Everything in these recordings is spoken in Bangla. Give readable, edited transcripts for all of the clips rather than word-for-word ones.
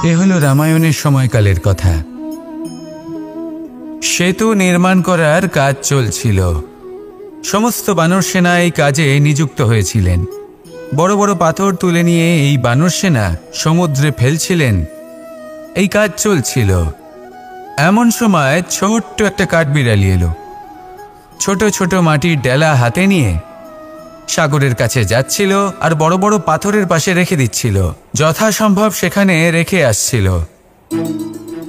এ হলো রামায়ণের সময়কালের কথা। সেতু নির্মাণ করার কাজ চলছিল। সমস্ত বানর সেনা এই কাজে নিযুক্ত হয়েছিলেন। বড় বড় পাথর তুলে নিয়ে এই বানর সেনা সমুদ্রে ফেলছিলেন। এই কাজ চলছিল। এমন সময় ছোট্ট একটা কাঠবিড়ালি এলো। ছোট ছোট মাটির ডেলা হাতে নিয়ে সাগরের কাছে যাচ্ছিল আর বড় বড় পাথরের পাশে রেখে দিচ্ছিল। যথাসম্ভব সেখানে রেখে আসছিল।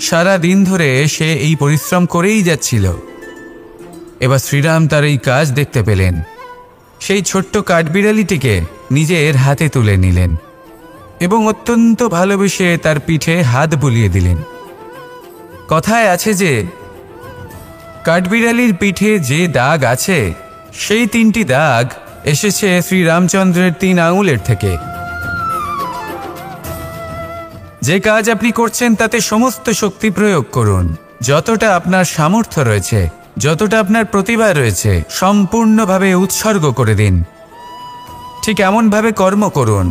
সারা দিন ধরে সে এই পরিশ্রম করেই যাচ্ছিল। এবার শ্রীরাম তার এই কাজ দেখতে পেলেন। সেই ছোট্ট কাঠবিড়ালিটিকে নিজের হাতে তুলে নিলেন এবং অত্যন্ত ভালোবেসে তার পিঠে হাত বুলিয়ে দিলেন। কথায় আছে যে কাঠবিড়ালির পিঠে যে দাগ আছে সেই 3টি দাগ এসেছে শ্রীরামচন্দ্রের 3 আঙুলের থেকে। যে কাজ আপনি করছেন তাতে সমস্ত শক্তি প্রয়োগ করুন। যতটা আপনার সামর্থ্য রয়েছে, যতটা আপনার প্রতিভা রয়েছে, সম্পূর্ণভাবে উৎসর্গ করে দিন। ঠিক এমনভাবে কর্ম করুন।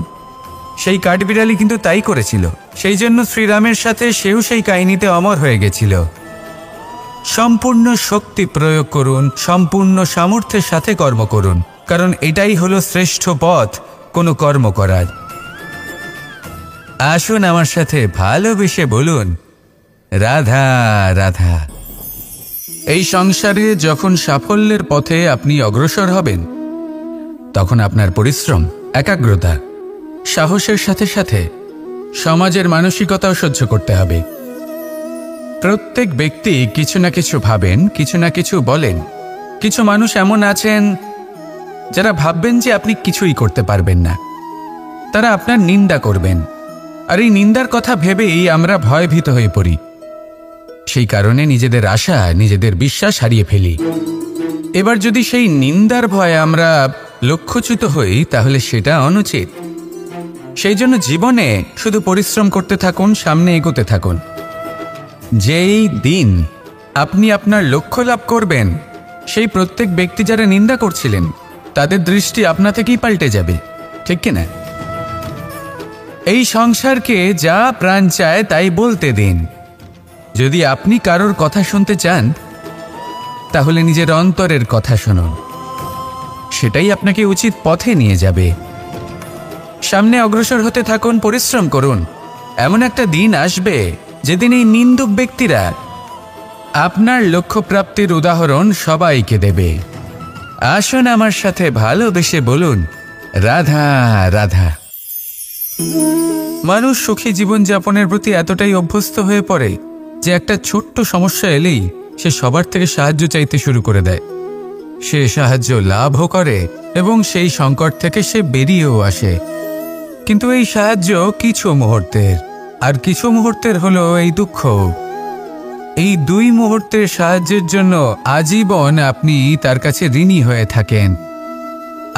সেই কাঠবিড়ালি কিন্তু তাই করেছিল। সেই জন্য শ্রীরামের সাথে সেও সেই কাহিনীতে অমর হয়ে গেছিল। সম্পূর্ণ শক্তি প্রয়োগ করুন, সম্পূর্ণ সামর্থ্যের সাথে কর্ম করুন, কারণ এটাই হলো শ্রেষ্ঠ পথ কোনো কর্ম করার। আসুন আমার সাথে ভালোবেসে বলুন, রাধা রাধা। এই সংসারে যখন সাফল্যের পথে আপনি অগ্রসর হবেন, তখন আপনার পরিশ্রম, একাগ্রতা, সাহসের সাথে সাথে সমাজের মানসিকতাও সহ্য করতে হবে। প্রত্যেক ব্যক্তি কিছু না কিছু ভাবেন, কিছু না কিছু বলেন। কিছু মানুষ এমন আছেন যারা ভাববেন যে আপনি কিছুই করতে পারবেন না। তারা আপনার নিন্দা করবেন, আর এই নিন্দার কথা ভেবেই আমরা ভয়ভীত হয়ে পড়ি। সেই কারণে নিজেদের আশা, নিজেদের বিশ্বাস হারিয়ে ফেলি। এবার যদি সেই নিন্দার ভয়ে আমরা লক্ষ্যচ্যুত হই, তাহলে সেটা অনুচিত। সেই জন্য জীবনে শুধু পরিশ্রম করতে থাকুন, সামনে এগোতে থাকুন। যেই দিন আপনি আপনার লক্ষ্য লাভ করবেন, সেই প্রত্যেক ব্যক্তি যারা নিন্দা করছিলেন তাদের দৃষ্টি আপনা থেকেই পাল্টে যাবে, ঠিক কিনা? এই সংসারকে যা প্রাণ চায় তাই বলতে দিন। যদি আপনি কারোর কথা শুনতে চান, তাহলে নিজের অন্তরের কথা শুনুন। সেটাই আপনাকে উচিত পথে নিয়ে যাবে। সামনে অগ্রসর হতে থাকুন, পরিশ্রম করুন। এমন একটা দিন আসবে যেদিন এই নিন্দুক ব্যক্তিরা আপনার লক্ষ্যপ্রাপ্তির উদাহরণ সবাইকে দেবে। আসুন আমার সাথে ভালোবেসে বলুন, রাধা রাধা। মানুষ সুখী জীবনযাপনের প্রতি এতটাই অভ্যস্ত হয়ে পড়ে যে একটা ছোট্ট সমস্যা এলেই সে সবার থেকে সাহায্য চাইতে শুরু করে দেয়। সে সাহায্য লাভও করে এবং সেই সংকট থেকে সে বেরিয়েও আসে। কিন্তু এই সাহায্য কিছু মুহূর্তের, আর কিছু মুহূর্তের হলো এই দুঃখ। এই 2 মুহূর্তের সাহায্যের জন্য আজীবন আপনি তার কাছে ঋণী হয়ে থাকেন।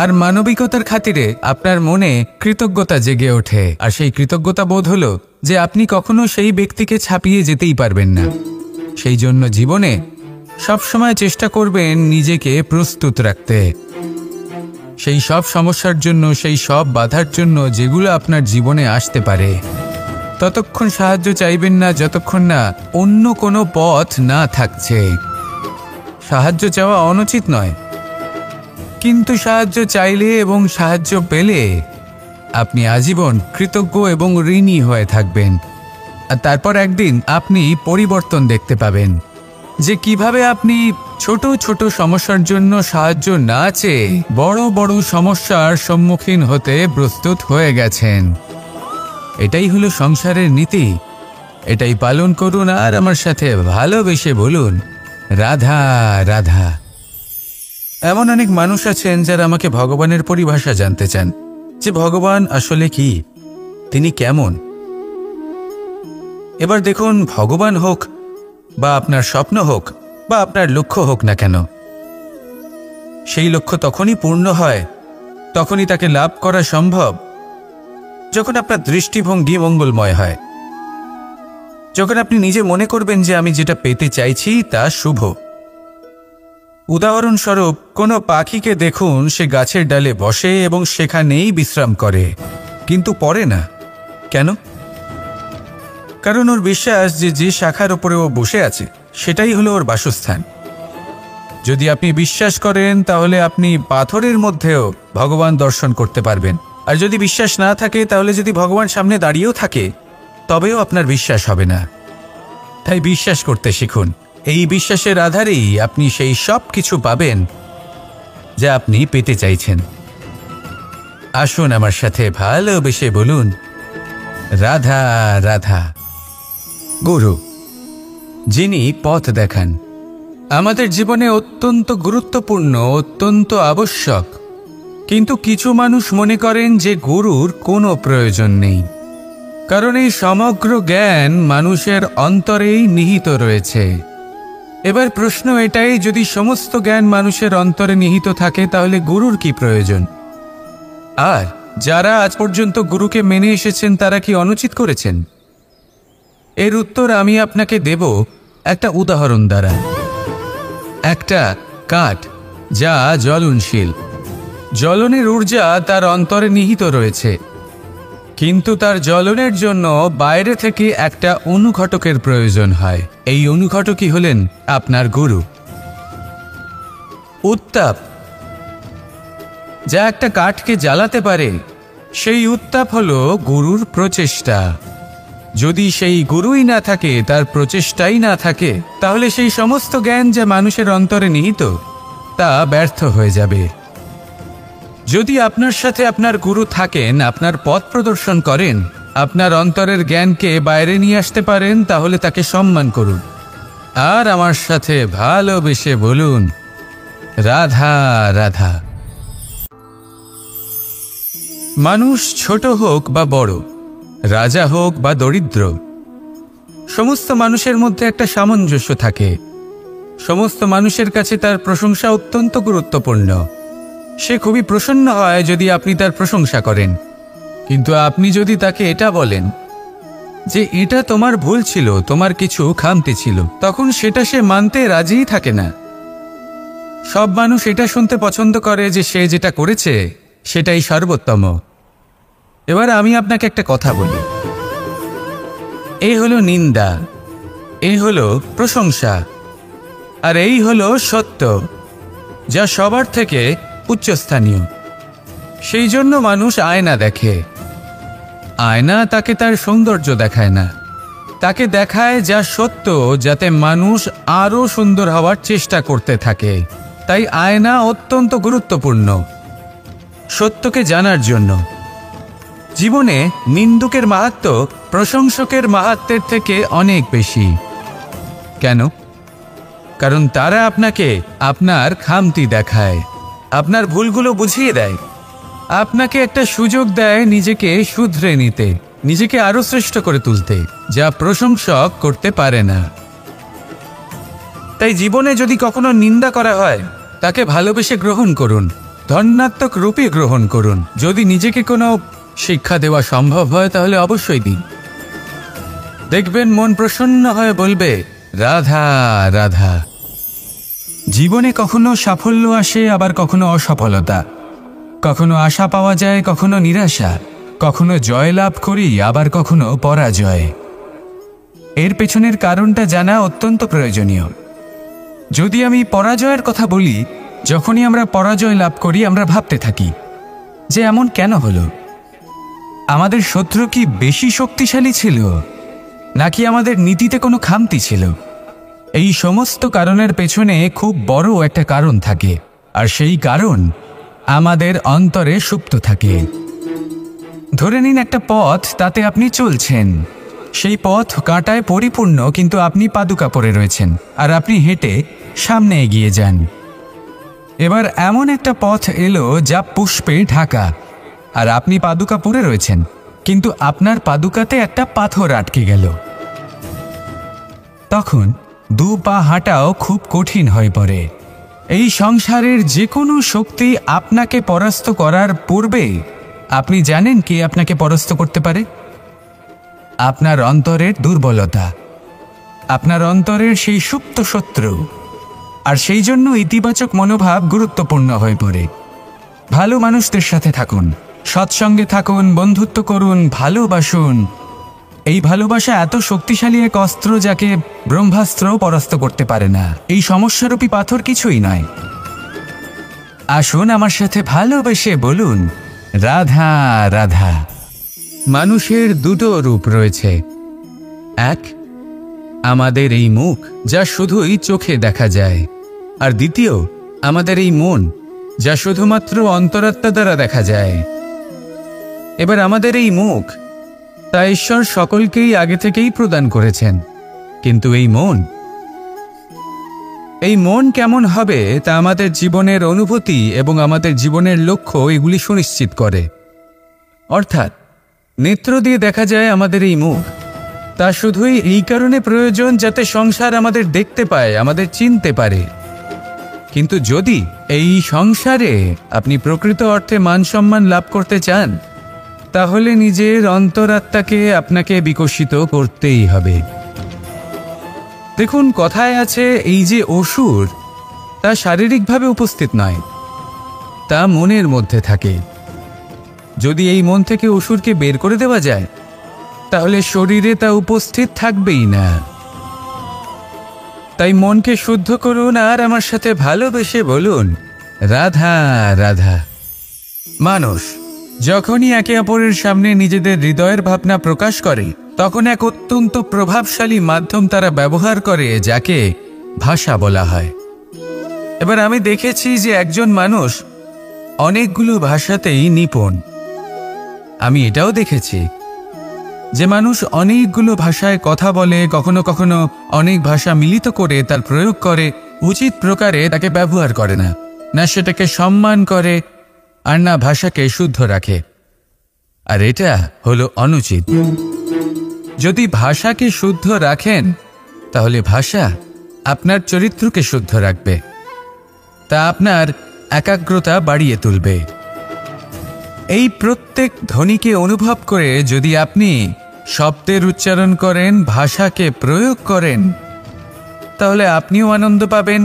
আর মানবিকতার খাতিরে আপনার মনে কৃতজ্ঞতা জেগে ওঠে। আর সেই কৃতজ্ঞতা বোধ হলো যে আপনি কখনো সেই ব্যক্তিকে ছাপিয়ে যেতেই পারবেন না। সেই জন্য জীবনে সবসময় চেষ্টা করবেন নিজেকে প্রস্তুত রাখতে সেই সব সমস্যার জন্য, সেই সব বাধার জন্য যেগুলো আপনার জীবনে আসতে পারে। ততক্ষণ সাহায্য চাইবেন না যতক্ষণ না অন্য কোনো পথ না থাকছে। সাহায্য চাওয়া অনুচিত নয়, কিন্তু সাহায্য চাইলে এবং সাহায্য পেলে আপনি আজীবন কৃতজ্ঞ এবং ঋণী হয়ে থাকবেন। আর তারপর একদিন আপনি পরিবর্তন দেখতে পাবেন যে কিভাবে আপনি ছোট ছোট সমস্যার জন্য সাহায্য না চেয়ে বড় বড় সমস্যার সম্মুখীন হতে প্রস্তুত হয়ে গেছেন। এটাই হলো সংসারের নীতি। এটাই পালন করুন আর আমার সাথে ভালোবেসে বলুন, রাধা রাধা। এমন অনেক মানুষ আছেন যারা আমাকে ভগবানের পরিভাষা জানতে চান, যে ভগবান আসলে কি, তিনি কেমন। এবার দেখুন, ভগবান হোক বা আপনার স্বপ্ন হোক বা আপনার লক্ষ্য হোক না কেন, সেই লক্ষ্য তখনই পূর্ণ হয়, তখনই তাকে লাভ করা সম্ভব যখন আপনার দৃষ্টিভঙ্গি মঙ্গলময় হয়। যখন আপনি নিজে মনে করবেন যে আমি যেটা পেতে চাইছি তা শুভ। উদাহরণস্বরূপ, কোনো পাখিকে দেখুন, সে গাছের ডালে বসে এবং সেখানেই বিশ্রাম করে, কিন্তু পড়ে না। কেন? কারণ ওর বিশ্বাস যে যে শাখার উপরে ও বসে আছে সেটাই হলো ওর বাসস্থান। যদি আপনি বিশ্বাস করেন তাহলে আপনি পাথরের মধ্যেও ভগবান দর্শন করতে পারবেন, আর যদি বিশ্বাস না থাকে তাহলে যদি ভগবান সামনে দাঁড়িয়েও থাকে তবেও আপনার বিশ্বাস হবে না। তাই বিশ্বাস করতে শিখুন। এই বিশ্বাসের আধারেই আপনি সেই সব কিছু পাবেন যা আপনি পেতে চাইছেন। আসুন আমার সাথে ভালোবেসে বলুন, রাধা রাধা। গুরু, যিনি পথ দেখান, আমাদের জীবনে অত্যন্ত গুরুত্বপূর্ণ, অত্যন্ত আবশ্যক। কিন্তু কিছু মানুষ মনে করেন যে গুরুর কোনো প্রয়োজন নেই, কারণ এই সমগ্র জ্ঞান মানুষের অন্তরেই নিহিত রয়েছে। এবার প্রশ্ন এটাই, যদি সমস্ত জ্ঞান মানুষের অন্তরে নিহিত থাকে তাহলে গুরুর কি প্রয়োজন? আর যারা আজ পর্যন্ত গুরুকে মেনে এসেছেন তারা কি অনুচিত করেছেন? এর উত্তর আমি আপনাকে দেব একটা উদাহরণ দ্বারা। একটা কাঠ যা জ্বলনশীল, জ্বলনের ঊর্জা তার অন্তরে নিহিত রয়েছে, কিন্তু তার জ্বলনের জন্য বাইরে থেকে একটা অনুঘটকের প্রয়োজন হয়। এই অনুঘটকই হলেন আপনার গুরু। উত্তাপ যা একটা কাঠকে জ্বালাতে পারে, সেই উত্তাপ হলো গুরুর প্রচেষ্টা। যদি সেই গুরুই না থাকে, তার প্রচেষ্টাই না থাকে, তাহলে সেই সমস্ত জ্ঞান যা মানুষের অন্তরে নিহিত তা ব্যর্থ হয়ে যাবে। যদি আপনার সাথে আপনার গুরু থাকেন, আপনার পথ প্রদর্শন করেন, আপনার অন্তরের জ্ঞানকে বাইরে নিয়ে আসতে পারেন, তাহলে তাকে সম্মান করুন আর আমার সাথে ভালোবেসে বলুন, রাধা রাধা। মানুষ ছোট হোক বা বড়, রাজা হোক বা দরিদ্র, সমস্ত মানুষের মধ্যে একটা সামঞ্জস্য থাকে। সমস্ত মানুষের কাছে তার প্রশংসা অত্যন্ত গুরুত্বপূর্ণ। সে খুবই প্রসন্ন হয় যদি আপনি তার প্রশংসা করেন, কিন্তু আপনি যদি তাকে এটা বলেন যে এটা তোমার ভুল ছিল, তোমার কিছু খামতি ছিল, তখন সেটা সে মানতে রাজিই থাকে না। সব মানুষ এটা শুনতে পছন্দ করে যে সে যেটা করেছে সেটাই সর্বোত্তম। এবার আমি আপনাকে একটা কথা বলি, এই হলো নিন্দা, এই হলো প্রশংসা, আর এই হলো সত্য, যা সবার থেকে উচ্চস্থানীয়। সেই জন্য মানুষ আয়না দেখে। আয়না তাকে তার সৌন্দর্য দেখায় না, তাকে দেখায় যা সত্য, যাতে মানুষ আরও সুন্দর হওয়ার চেষ্টা করতে থাকে। তাই আয়না অত্যন্ত গুরুত্বপূর্ণ সত্যকে জানার জন্য। জীবনে নিন্দুকের মাহাত্ম্য প্রশংসকের মাহাত্ম্যের থেকে অনেক বেশি। কেন? কারণ তারা আপনাকে আপনার খামতি দেখায়, আপনার ভুলগুলো বুঝিয়ে দেয়, আপনাকে একটা সুযোগ দেয় নিজেকে শুধরে নিতে, নিজেকে আরো শ্রেষ্ঠ করে তুলতে, যা প্রশংসক করতে পারে না। তাই জীবনে যদি কখনো নিন্দা করা হয়, তাকে ভালোবেসে গ্রহণ করুন, ধন্যাত্মক রূপে গ্রহণ করুন। যদি নিজেকে কোনো শিক্ষা দেওয়া সম্ভব হয় তাহলে অবশ্যই দিন। দেখবেন মন প্রসন্ন হয়ে বলবে, রাধা রাধা। জীবনে কখনো সাফল্য আসে, আবার কখনো অসফলতা, কখনো আশা পাওয়া যায়, কখনো নিরাশা, কখনো জয় লাভ করি, আবার কখনো পরাজয়। এর পেছনের কারণটা জানা অত্যন্ত প্রয়োজনীয়। যদি আমি পরাজয়ের কথা বলি, যখনই আমরা পরাজয় লাভ করি আমরা ভাবতে থাকি যে এমন কেন হলো? আমাদের শত্রু কি বেশি শক্তিশালী ছিল, নাকি আমাদের নীতিতে কোনো খামতি ছিল? এই সমস্ত কারণের পেছনে খুব বড় একটা কারণ থাকে, আর সেই কারণ আমাদের অন্তরে সুপ্ত থাকে। ধরে নিন একটা পথ, তাতে আপনি চলছেন, সেই পথ কাঁটায় পরিপূর্ণ, কিন্তু আপনি পাদুকা পরে রয়েছেন আর আপনি হেঁটে সামনে এগিয়ে যান। এবার এমন একটা পথ এলো যা পুষ্পে ঢাকা, আর আপনি পাদুকা পরে রয়েছেন, কিন্তু আপনার পাদুকাতে একটা পাথর আটকে গেল। তখন দু পা হাঁটাও খুব কঠিন হয়ে পড়ে। এই সংসারের যে কোনো শক্তি আপনাকে পরাস্ত করার পূর্বে আপনি জানেন কে আপনাকে পরাস্ত করতে পারে? আপনার অন্তরের দুর্বলতা, আপনার অন্তরের সেই সুপ্ত শত্রু। আর সেই জন্য ইতিবাচক মনোভাব গুরুত্বপূর্ণ হয়ে পড়ে। ভালো মানুষদের সাথে থাকুন, সৎসঙ্গে থাকুন, বন্ধুত্ব করুন, ভালোবাসুন, এই ভালোবাসা এত শক্তিশালী এক অস্ত্র যাকে ব্রহ্মাস্ত্র পরাস্ত করতে পারে না। এই সমস্যারূপী পাথর কিছুই নয়। আসুন আমার সাথে ভালোবেসে বলুন, রাধা রাধা। মানুষের দুটো রূপ রয়েছে। এক, আমাদের এই মুখ যা শুধুই চোখে দেখা যায়, আর দ্বিতীয় আমাদের এই মন যা শুধুমাত্র অন্তরাত্মা দ্বারা দেখা যায়। এবার আমাদের এই মুখ তা ঈশ্বর সকলকেই আগে থেকেই প্রদান করেছেন, কিন্তু এই মন কেমন হবে তা আমাদের জীবনের অনুভূতি এবং আমাদের জীবনের লক্ষ্য এগুলি সুনিশ্চিত করে। অর্থাৎ নেত্র দিয়ে দেখা যায় আমাদের এই মুখ, তা শুধুই এই কারণে প্রয়োজন যাতে সংসার আমাদের দেখতে পায়, আমাদের চিনতে পারে। কিন্তু যদি এই সংসারে আপনি প্রকৃত অর্থে মান সম্মান লাভ করতে চান, তাহলে নিজের অন্তরাত্মাকে আপনাকে বিকশিত করতেই হবে। দেখুন, কথায় আছে এই যে অসুর, তা শারীরিকভাবে উপস্থিত নয়, তা মনের মধ্যে থাকে। যদি এই মন থেকে অসুরকে বের করে দেওয়া যায়, তাহলে শরীরে তা উপস্থিত থাকবেই না। তাই মনকে শুদ্ধ করুন আর আমার সাথে ভালোবেসে বলুন, রাধা রাধা। মানুষ যখনই একে অপরের সামনে নিজেদের হৃদয়ের ভাবনা প্রকাশ করে, তখন এক অত্যন্ত প্রভাবশালী মাধ্যম তারা ব্যবহার করে, যাকে ভাষা বলা হয়। এবার আমি দেখেছি যে একজন মানুষ অনেকগুলো ভাষাতেই নিপুণ। আমি এটাও দেখেছি যে মানুষ অনেকগুলো ভাষায় কথা বলে, কখনো কখনো অনেক ভাষা মিলিত করে তার প্রয়োগ করে, উচিত প্রকারে তাকে ব্যবহার করে না, না সেটাকে সম্মান করে, আর না ভাষাকে শুদ্ধ রাখে। আর এটা হলো অনুচিত। যদি ভাষাকে শুদ্ধ রাখেন, তাহলে ভাষা আপনার চরিত্রকে শুদ্ধ রাখবে, তা আপনার একাগ্রতা বাড়িয়ে তুলবে। এই প্রত্যেক ধ্বনিকে অনুভব করে যদি আপনি শব্দের উচ্চারণ করেন, ভাষাকে প্রয়োগ করেন, তাহলে আপনিও আনন্দ পাবেন,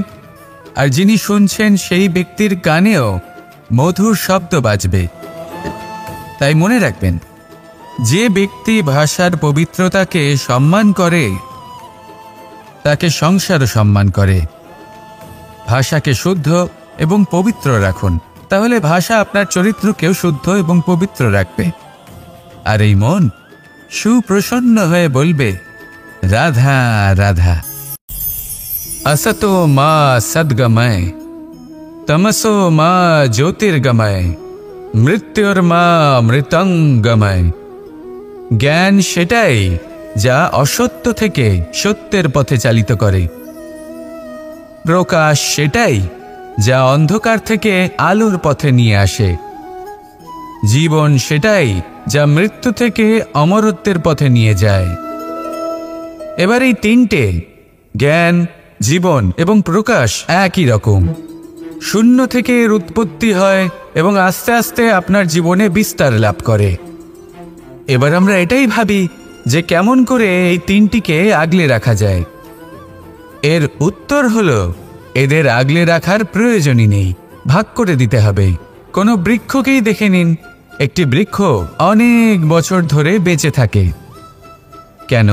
আর যিনি শুনছেন সেই ব্যক্তির কানেও মধুর শব্দ বাজবে। তাই মনে রাখবেন, যে ব্যক্তি ভাষার পবিত্রতাকে সম্মান করে, তাকে সংসারও সম্মান করে। ভাষাকে শুদ্ধ এবং পবিত্র রাখুন, তাহলে ভাষা আপনার চরিত্রকেও শুদ্ধ এবং পবিত্র রাখবে। আর এই মন সুপ্রসন্ন হয়ে বলবে, রাধা রাধা। असतो मा सद्गमय, तमसो मा ज्योतिर्गमय, মৃত্যুর্মা মৃতঙ্গময়। জ্ঞান সেটাই যা অসত্য থেকে সত্যের পথে চালিত করে। প্রকাশ সেটাই যা অন্ধকার থেকে আলোর পথে নিয়ে আসে। জীবন সেটাই যা মৃত্যু থেকে অমরত্বের পথে নিয়ে যায়। এবার এই তিনটে, জ্ঞান, জীবন এবং প্রকাশ, একই রকম। শূন্য থেকে এর উৎপত্তি হয় এবং আস্তে আস্তে আপনার জীবনে বিস্তার লাভ করে। এবার আমরা এটাই ভাবি যে কেমন করে এই তিনটিকে আগলে রাখা যায়। এর উত্তর হলো, এদের আগলে রাখার প্রয়োজনই নেই, ভাগ করে দিতে হবে। কোনো বৃক্ষকেই দেখে নিন, একটি বৃক্ষ অনেক বছর ধরে বেঁচে থাকে। কেন?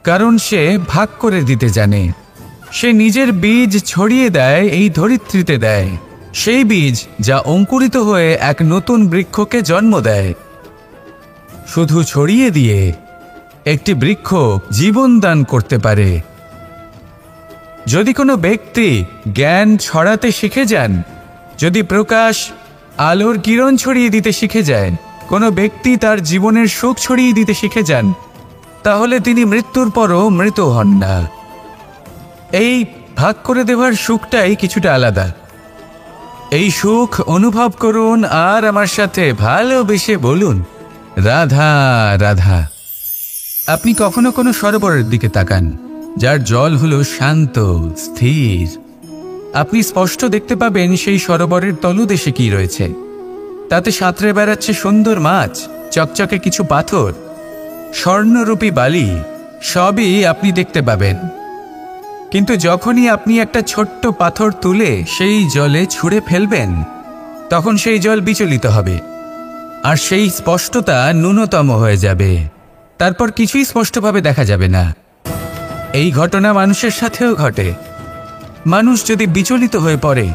কারণ সে ভাগ করে দিতে জানে। সে নিজের বীজ ছড়িয়ে দেয়, এই ধরিত্রীতে দেয়, সেই বীজ যা অঙ্কুরিত হয়ে এক নতুন বৃক্ষকে জন্ম দেয়। শুধু ছড়িয়ে দিয়ে একটি বৃক্ষ জীবন দান করতে পারে। যদি কোনো ব্যক্তি জ্ঞান ছড়াতে শিখে যান, যদি প্রকাশ, আলোর কিরণ ছড়িয়ে দিতে শিখে যায়, কোনো ব্যক্তি তার জীবনের সুখ ছড়িয়ে দিতে শিখে যান, তাহলে তিনি মৃত্যুর পরও মৃত হন না। এই ভাগ করে দেওয়ার সুখটাই কিছুটা আলাদা। এই সুখ অনুভব করুন আর আমার সাথে ভালোবেসে বলুন, রাধা রাধা। আপনি কখনো কোনো সরোবরের দিকে তাকান, যার জল হলো শান্ত, স্থির। আপনি স্পষ্ট দেখতে পাবেন সেই সরোবরের তলদেশে কি রয়েছে। তাতে সাঁতরে বেড়াচ্ছে সুন্দর মাছ, চকচকে কিছু পাথর, স্বর্ণরূপী বালি, সবই আপনি দেখতে পাবেন। কিন্তু যখনই আপনি একটা ছোট্ট পাথর তুলে সেই জলে ছুঁড়ে ফেলবেন, তখন সেই জল বিচলিত হবে আর সেই স্পষ্টতা ন্যূনতম হয়ে যাবে। তারপর কিছুই স্পষ্টভাবে দেখা যাবে না। এই ঘটনা মানুষের সাথেও ঘটে। মানুষ যদি বিচলিত হয়ে পড়ে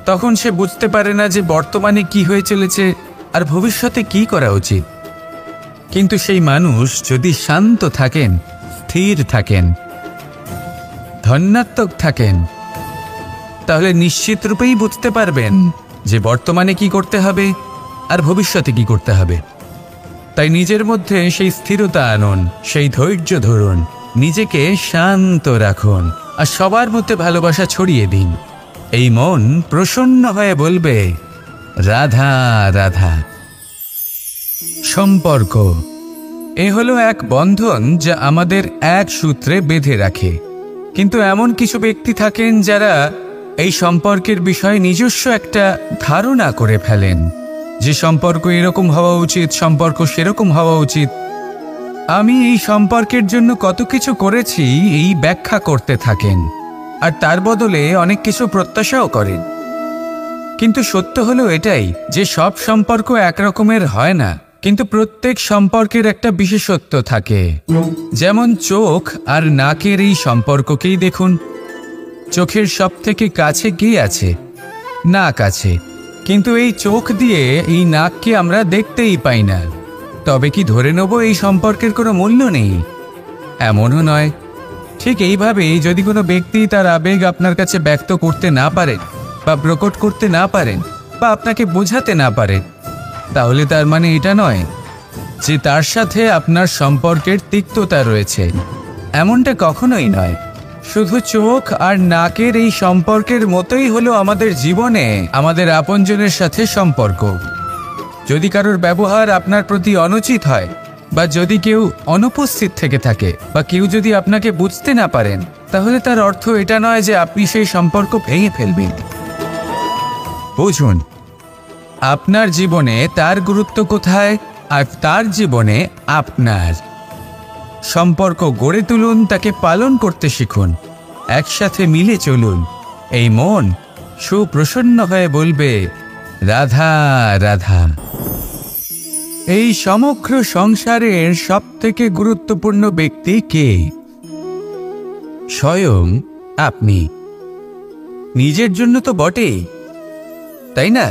তখন সে বুঝতে পারে না যে বর্তমানে কি হয়ে চলেছে আর ভবিষ্যতে কি করা উচিত। কিন্তু সেই মানুষ যদি শান্ত থাকেন, স্থির থাকেন, ধন্যাত্মক থাকেন, তাহলে নিশ্চিত রূপেই বুঝতে পারবেন যে বর্তমানে কি করতে হবে আর ভবিষ্যতে কি করতে হবে। তাই নিজের মধ্যে সেই স্থিরতা আনুন, সেই ধৈর্য ধরুন, নিজেকে শান্ত রাখুন আর সবার মধ্যে ভালোবাসা ছড়িয়ে দিন। এই মন প্রসন্ন হয়ে বলবে, রাধা রাধা। সম্পর্ক এ হলো এক বন্ধন যা আমাদের এক সূত্রে বেঁধে রাখে। কিন্তু এমন কিছু ব্যক্তি থাকেন যারা এই সম্পর্কের বিষয়ে নিজস্ব একটা ধারণা করে ফেলেন যে সম্পর্ক এরকম হওয়া উচিত, সম্পর্ক সেরকম হওয়া উচিত। আমি এই সম্পর্কের জন্য কত কিছু করেছি এই ব্যাখ্যা করতে থাকেন আর তার বদলে অনেক কিছু প্রত্যাশাও করেন। কিন্তু সত্য হলো এটাই যে সব সম্পর্ক একরকমের হয় না, কিন্তু প্রত্যেক সম্পর্কের একটা বিশেষত্ব থাকে। যেমন চোখ আর নাকের এই সম্পর্ককেই দেখুন। চোখের সব থেকে কাছে কে আছে? নাক আছে। কিন্তু এই চোখ দিয়ে এই নাককে আমরা দেখতেই পাই না। তবে কি ধরে নেব এই সম্পর্কের কোনো মূল্য নেই? এমনও নয়। ঠিক এইভাবেই যদি কোনো ব্যক্তি তার আবেগ আপনার কাছে ব্যক্ত করতে না পারেন বা প্রকট করতে না পারেন বা আপনাকে বোঝাতে না পারেন, তাহলে তার মানে এটা নয় যে তার সাথে আপনার সম্পর্কের তিক্ততা রয়েছে। এমনটা কখনোই নয়। শুধু চোখ আর নাকের এই সম্পর্কের মতোই হলো আমাদের জীবনে আমাদের আপনজনের সাথে সম্পর্ক। যদি কারোর ব্যবহার আপনার প্রতি অনুচিত হয় বা যদি কেউ অনুপস্থিত থেকে থাকে বা কেউ যদি আপনাকে বুঝতে না পারেন, তাহলে তার অর্থ এটা নয় যে আপনি সেই সম্পর্ক ভেঙে ফেলবেন। বুঝুন, আপনার জীবনে তার গুরুত্ব কোথায় আর তার জীবনে আপনার। সম্পর্ক গড়ে তুলুন, তাকে পালন করতে শিখুন, একসাথে মিলে চলুন। এই মন সুপ্রসন্ন হয়ে বলবে, রাধা রাধা। এই সমগ্র সংসারের সবথেকে গুরুত্বপূর্ণ ব্যক্তি কে? স্বয়ং আপনি। নিজের জন্য তো বটেই, তাই না?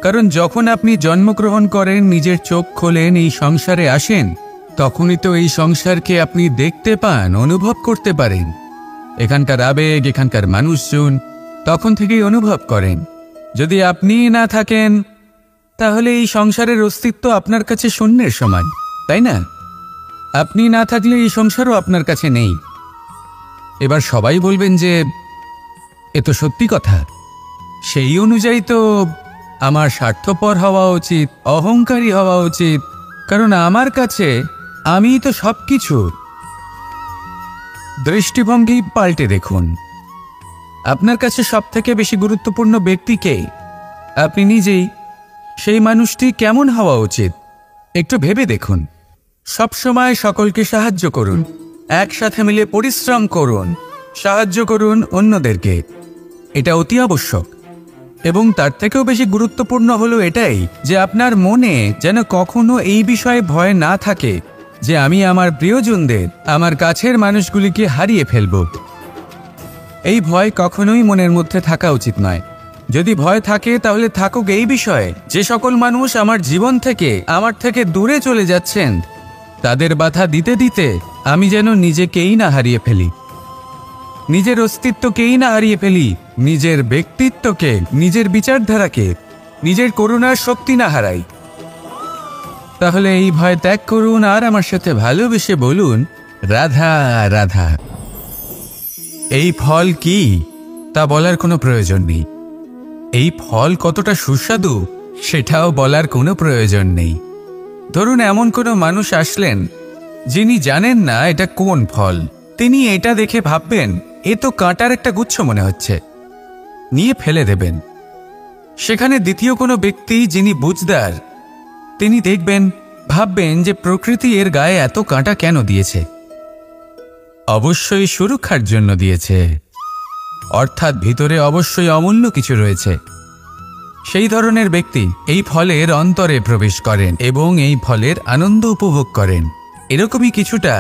কারণ যখন আপনি জন্মগ্রহণ করেন, নিজের চোখ খোলেন, এই সংসারে আসেন, তখনই তো এই সংসারকে আপনি দেখতে পান, অনুভব করতে পারেন। এখানকার আবেগ, এখানকার মানুষজন তখন থেকেই অনুভব করেন। যদি আপনি না থাকেন তাহলে এই সংসারের অস্তিত্ব আপনার কাছে শূন্যের সমান, তাই না? আপনি না থাকলে এই সংসারও আপনার কাছে নেই। এবার সবাই বলবেন যে এ তো সত্যি কথা। সেই অনুযায়ী তো আমার স্বার্থপর হওয়া উচিত, অহংকারী হওয়া উচিত, কারণ আমার কাছে আমিই তো সব কিছু। দৃষ্টিভঙ্গি পাল্টে দেখুন। আপনার কাছে সবথেকে বেশি গুরুত্বপূর্ণ ব্যক্তি কে? আপনি নিজেই। সেই মানুষটি কেমন হওয়া উচিত একটু ভেবে দেখুন। সবসময় সকলকে সাহায্য করুন, একসাথে মিলে পরিশ্রম করুন, সাহায্য করুন অন্যদেরকে। এটা অতি আবশ্যক। এবং তার থেকেও বেশি গুরুত্বপূর্ণ হলো এটাই যে আপনার মনে যেন কখনো এই বিষয়ে ভয় না থাকে যে আমি আমার প্রিয়জনদের, আমার কাছের মানুষগুলিকে হারিয়ে ফেলব। এই ভয় কখনোই মনের মধ্যে থাকা উচিত নয়। যদি ভয় থাকে তাহলে থাকুক এই বিষয়ে যে সকল মানুষ আমার জীবন থেকে, আমার থেকে দূরে চলে যাচ্ছেন, তাদের বাধা দিতে দিতে আমি যেন নিজেকেই না হারিয়ে ফেলি, নিজের অস্তিত্বকেই না হারিয়ে ফেলি, নিজের ব্যক্তিত্বকে, নিজের বিচারধারাকে, নিজের করুণার শক্তি না হারাই। তাহলে এই ভয় ত্যাগ করুন আর আমার সাথে ভালোবেসে বলুন, রাধা রাধা। এই ফল কি তা বলার কোনো প্রয়োজন নেই। এই ফল কতটা সুস্বাদু সেটাও বলার কোনো প্রয়োজন নেই। ধরুন এমন কোনো মানুষ আসলেন যিনি জানেন না এটা কোন ফল। তিনি এটা দেখে ভাববেন এ তো কাঁটার একটা গুচ্ছ মনে হচ্ছে, নিয়ে ফেলে দেবেন। সেখানে দ্বিতীয় কোনো ব্যক্তি যিনি বুঝদার, তিনি দেখবেন, ভাববেন যে প্রকৃতি এর গায়ে এত কাঁটা কেন দিয়েছে? অবশ্যই সুরক্ষার জন্য দিয়েছে, অর্থাৎ ভিতরে অবশ্যই অমূল্য কিছু রয়েছে। সেই ধরনের ব্যক্তি এই ফলের অন্তরে প্রবেশ করেন এবং এই ফলের আনন্দ উপভোগ করেন। এরকমই কিছুটা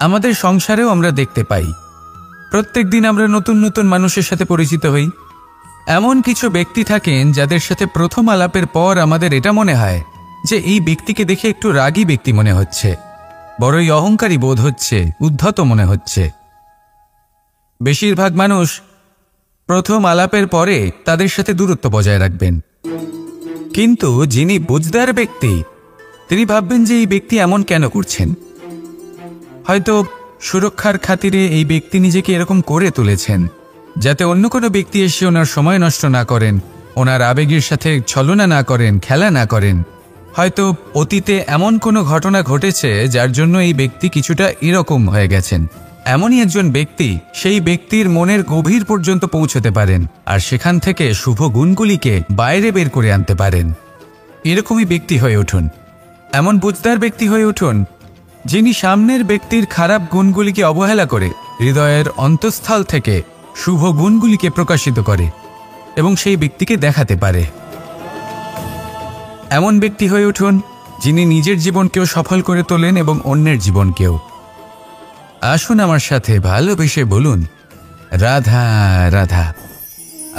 আমাদের সংসারেও আমরা দেখতে পাই। প্রত্যেক দিন আমরা নতুন নতুন মানুষের সাথে পরিচিত হই। এমন কিছু ব্যক্তি থাকেন যাদের সাথে প্রথম আলাপের পর আমাদের এটা মনে হয় যে এই ব্যক্তিকে দেখে একটু রাগী ব্যক্তি মনে হচ্ছে, বড়ই অহংকারী বোধ হচ্ছে, উদ্ধত মনে হচ্ছে। বেশিরভাগ মানুষ প্রথম আলাপের পরে তাদের সাথে দূরত্ব বজায় রাখবেন, কিন্তু যিনি বুঝদার ব্যক্তি তিনি ভাববেন যে এই ব্যক্তি এমন কেন করছেন। হয়তো সুরক্ষার খাতিরে এই ব্যক্তি নিজেকে এরকম করে তুলেছেন যাতে অন্য কোনো ব্যক্তি এসে ওনার সময় নষ্ট না করেন, ওনার আবেগের সাথে ছলনা না করেন, খেলা না করেন। হয়তো অতীতে এমন কোনো ঘটনা ঘটেছে যার জন্য এই ব্যক্তি কিছুটা এরকম হয়ে গেছেন। এমনই একজন ব্যক্তি সেই ব্যক্তির মনের গভীর পর্যন্ত পৌঁছতে পারেন আর সেখান থেকে শুভ গুণগুলিকে বাইরে বের করে আনতে পারেন। এরকমই ব্যক্তি হয়ে উঠুন, এমন বুঝদার ব্যক্তি হয়ে উঠুন যিনি সামনের ব্যক্তির খারাপ গুণগুলিকে অবহেলা করে হৃদয়ের অন্তঃস্থল থেকে শুভ গুণগুলিকে প্রকাশিত করে এবং সেই ব্যক্তিকে দেখাতে পারে। এমন ব্যক্তি হয়ে উঠুন যিনি নিজের জীবনকেও সফল করে তোলেন এবং অন্যের জীবনকেও। আসুন আমার সাথে ভালোবেসে বলুন, রাধা রাধা।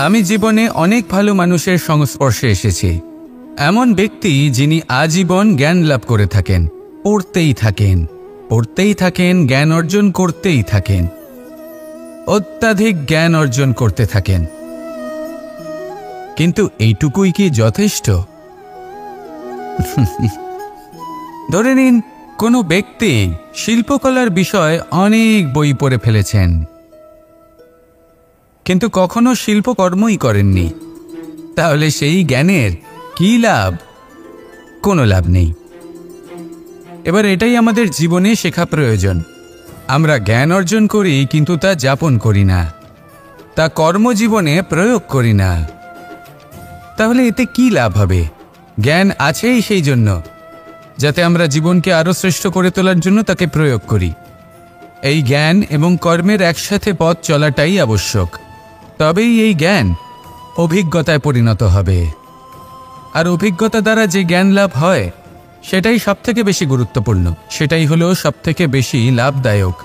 আমি জীবনে অনেক ভালো মানুষের সংস্পর্শে এসেছি। এমন ব্যক্তি যিনি আজীবন জ্ঞান লাভ করে থাকেন, পড়তেই থাকেন, পড়তেই থাকেন, জ্ঞান অর্জন করতেই থাকেন, অত্যাধিক জ্ঞান অর্জন করতে থাকেন। কিন্তু এইটুকুই কি যথেষ্ট? ধরে নিন কোনো ব্যক্তি শিল্পকলার বিষয়ে অনেক বই পড়ে ফেলেছেন, কিন্তু কখনো শিল্পকর্মই করেননি। তাহলে সেই জ্ঞানের কি লাভ? কোনো লাভ নেই। এবার এটাই আমাদের জীবনে শেখা প্রয়োজন। আমরা জ্ঞান অর্জন করি কিন্তু তা যাপন করি না, তা কর্মজীবনে প্রয়োগ করি না। তাহলে এতে কি লাভ হবে? জ্ঞান আছেই সেই জন্য যাতে আমরা জীবনকে আরও শ্রেষ্ঠ করে তোলার জন্য তাকে প্রয়োগ করি। এই জ্ঞান এবং কর্মের একসাথে পথ চলাটাই আবশ্যক। তবেই এই জ্ঞান অভিজ্ঞতায় পরিণত হবে। আর অভিজ্ঞতা দ্বারা যে জ্ঞান লাভ হয় সেটাই সবথেকে বেশি গুরুত্বপূর্ণ, সেটাই হলো সবথেকে বেশি লাভদায়ক।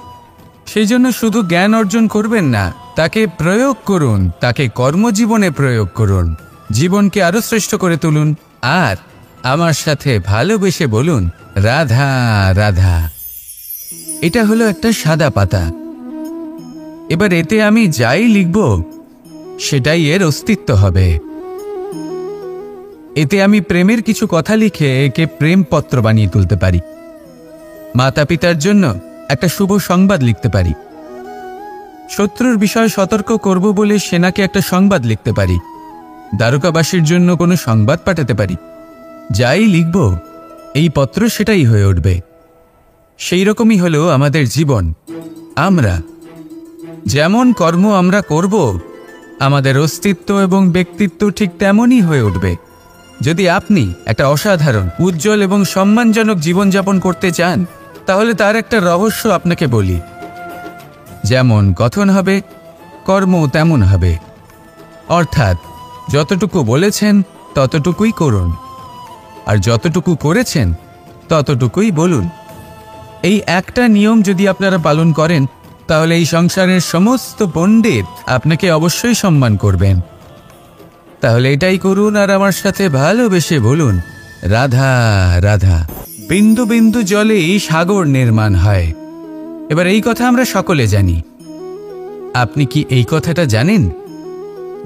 সেই জন্য শুধু জ্ঞান অর্জন করবেন না, তাকে প্রয়োগ করুন, তাকে কর্মজীবনে প্রয়োগ করুন, জীবনকে আরও শ্রেষ্ঠ করে তুলুন। আর আমার সাথে ভালোবেসে বলুন, রাধা রাধা। এটা হলো একটা সাদা পাতা। এবার এতে আমি যাই লিখব সেটাই এর অস্তিত্ব হবে। এতে আমি প্রেমের কিছু কথা লিখে একে প্রেমপত্র বানিয়ে তুলতে পারি। মাতা পিতার জন্য একটা শুভ সংবাদ লিখতে পারি। শত্রুর বিষয়ে সতর্ক করব বলে সেনাকে একটা সংবাদ লিখতে পারি। দ্বারকাবাসীর জন্য কোনো সংবাদ পাঠাতে পারি। যাই লিখব এই পত্র সেটাই হয়ে উঠবে। সেই রকমই হলো আমাদের জীবন। আমরা যেমন কর্ম আমরা করব, আমাদের অস্তিত্ব এবং ব্যক্তিত্ব ঠিক তেমনই হয়ে উঠবে। যদি আপনি একটা অসাধারণ, উজ্জ্বল এবং সম্মানজনক জীবনযাপন করতে চান, তাহলে তার একটা রহস্য আপনাকে বলি। যেমন কথন হবে, কর্ম তেমন হবে। অর্থাৎ যতটুকু বলেছেন ততটুকুই করুন, আর যতটুকু করেছেন ততটুকুই বলুন। এই একটা নিয়ম যদি আপনারা পালন করেন, তাহলে এই সংসারের সমস্ত পণ্ডিত আপনাকে অবশ্যই সম্মান করবেন। তাহলে এটাই করুন আর আমার সাথে ভালোবেসে বলুন, রাধা রাধা। বিন্দু বিন্দু জলেই সাগর নির্মাণ হয়। এবার এই কথা আমরা সকলে জানি। আপনি কি এই কথাটা জানেন